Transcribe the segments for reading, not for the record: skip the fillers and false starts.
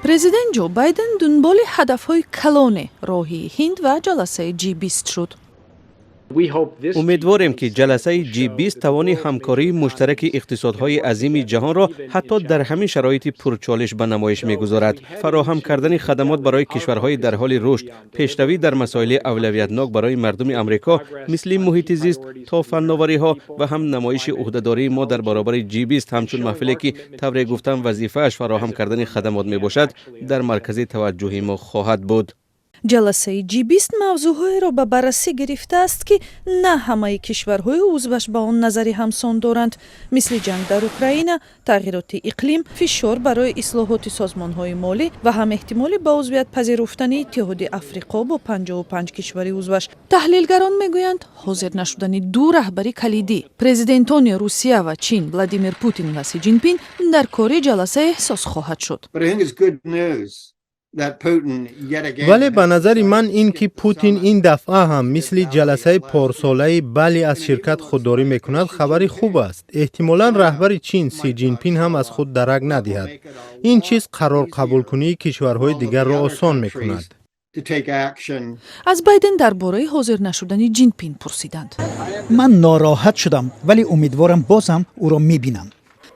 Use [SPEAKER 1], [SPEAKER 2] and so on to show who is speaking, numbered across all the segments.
[SPEAKER 1] президент ҷо Байден дунболи ҳадафҳои калоне роҳи Ҳинд ва ҷаласаи G20 шуд.
[SPEAKER 2] امیدواریم که جلسه G20 توانی همکاری مشترک اقتصادهای عظیم جهان را حتی در همین شرایط پرچالش به نمایش می‌گذارد. فراهم کردن خدمات برای کشورهای در حال رشد، پیشروی در مسائل اولویتناک برای مردم آمریکا مثل محیط زیست تا فناوری‌ها و هم نمایش عهده‌داری ما در برابر G20 همچون محفلی که طور گفتن وظیفه‌اش فراهم کردن خدمات میباشد در مرکز توجه ما خواهد بود.
[SPEAKER 1] ҷаласаи G20 мавзӯъҳоеро ба баррасӣ гирифтааст ки на ҳамаи кишварҳои узваш ба он назари ҳамсон доранд, мисли ҷанг дар Украина, тағйироти иқлим, фишор барои ислоҳоти созмонҳои молӣ ва ҳам эҳтимоли ба узвият пазируфтани Иттиҳоди Африқо бо 55 кишвари узваш. Таҳлилгарон мегӯянд, ҳозир нашудани ду раҳбари калидӣ, президентони Русия ва Чин Владимир Путин ва Си Ҷинпин дар кори ҷаласа эҳсос хоҳад шуд.
[SPEAKER 3] ولی به نظر من این که پوتین این دفعه هم مثل جلسه پارساله‌ای بلی از شرکت خودداری میکند خبری خوب است. احتمالاً رهبر چین سی جینپین هم از خود درک ندهد. این چیز قرار قبول کنی کشورهای دیگر را آسان میکند.
[SPEAKER 1] از بایدن درباره حاضر نشدن جینپین پرسیدند.
[SPEAKER 4] من ناراحت شدم ولی امیدوارم بازم او را میبینم.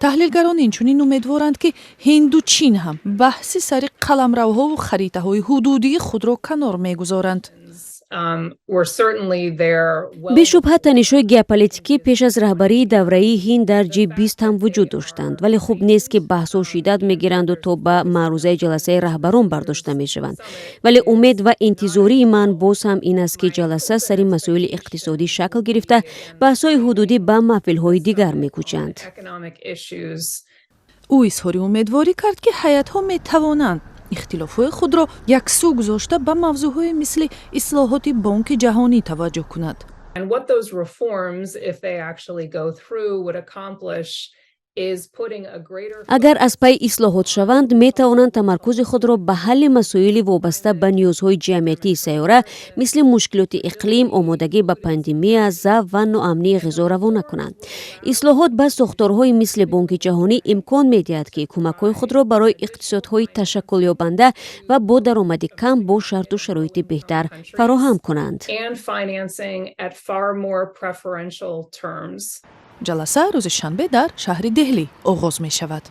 [SPEAKER 1] таҳлилгарон инчунин умедворанд ки ҳинду чин ҳам баҳси сари қаламравҳо ву харитаҳои ҳудудии худро канор мегузоранд.
[SPEAKER 5] бешубҳа танишҳои геополитикӣ пеш аз раҳбарии давраии Ҳинд дар G20 ҳам вуҷуд доштанд, вале хуб нест ки баҳсҳо шиддат мегиранду то ба маърузаи ҷаласаи раҳбарон бардошта мешаванд. Вале умед ва интизории ман боз ҳам ин аст ки ҷаласа сари масоили иқтисодӣ шакл гирифта баҳсҳои ҳудудӣ ба маҳфилҳои дигар мекӯчанд.
[SPEAKER 1] ӯ изҳори умедворӣ кард ки ҳайатҳо метавонанд ихтилофҳои худро яксӯ гузошта ба мавзӯъҳои мисли ислоҳоти бонки ҷаҳонӣ таваҷҷӯҳ кунад.
[SPEAKER 5] агар аз пай ислоҳот шаванд метавонанд тамаркузи худро ба ҳалли масоили вобаста ба ниёзҳои ҷамъиятии сайёра мисли мушкилоти иқлим, омодагӣ ба пандемия, зав ва ноамнии ғизо равона кунанд. ислоҳот ба сохторҳои мисли бонки ҷаҳонӣ имкон медиҳад ки кӯмакҳои худро барои иқтисодҳои ташаккулёбанда ва бо даромади кам бо шарту шароити беҳтар фароҳам кунанд.
[SPEAKER 1] ҷаласа рӯзи шанбе дар шаҳри деҳлӣ оғоз мешавад.